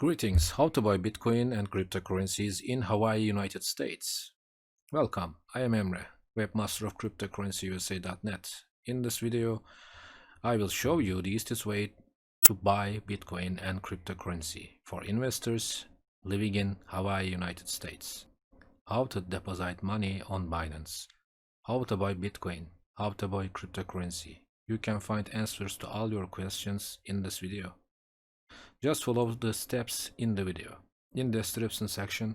Greetings, how to buy Bitcoin and cryptocurrencies in Hawaii, United States. Welcome, I am Emre, webmaster of Cryptocurrencyusa.net. In this video, I will show you the easiest way to buy Bitcoin and cryptocurrency for investors living in Hawaii, United States. How to deposit money on Binance, how to buy Bitcoin, how to buy cryptocurrency. You can find answers to all your questions in this video. Just follow the steps in the video. In the description section,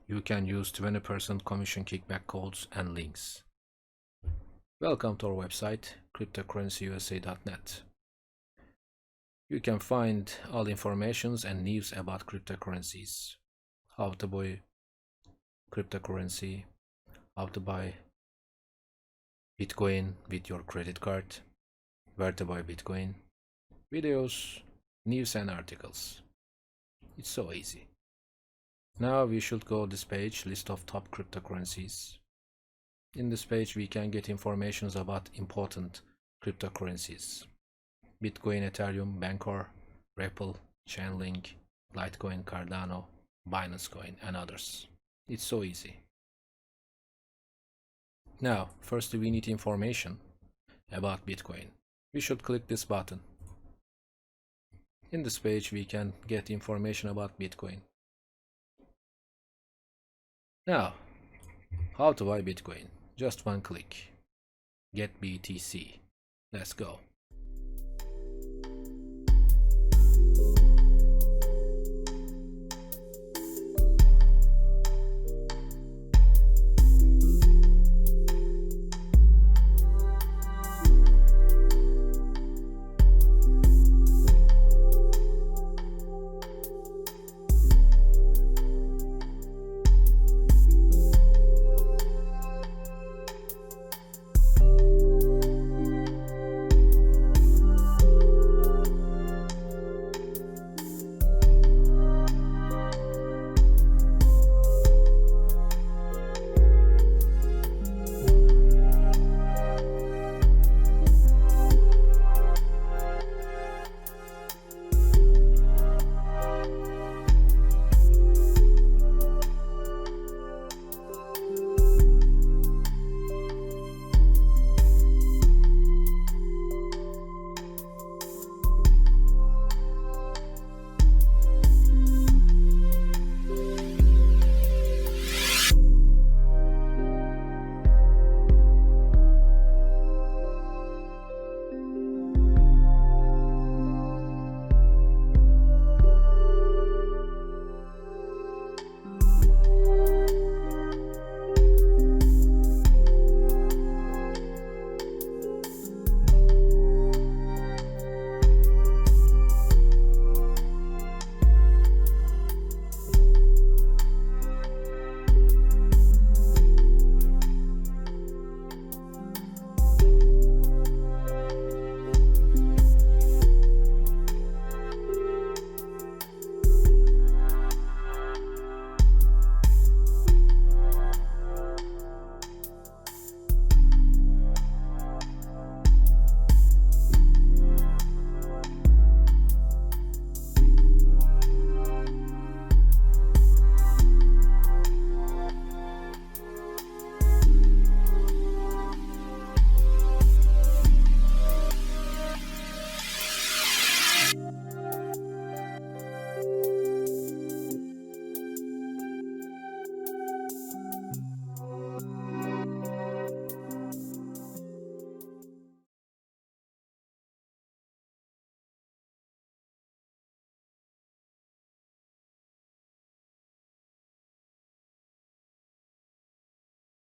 you can use 20% commission kickback codes and links. Welcome to our website, Cryptocurrencyusa.net. You can find all informations and news about cryptocurrencies, how to buy cryptocurrency, how to buy Bitcoin with your credit card, where to buy Bitcoin, videos, news and articles. It's so easy. Now we should go this page, list of top cryptocurrencies. In this page we can get informations about important cryptocurrencies: Bitcoin, Ethereum, Bancor, Ripple, Chainlink, Litecoin, Cardano, Binance Coin and others. It's so easy. Now first we need information about Bitcoin. We should click this button. In this page we can get information about Bitcoin. Now, how to buy Bitcoin? Just one click. Get BTC. Let's go.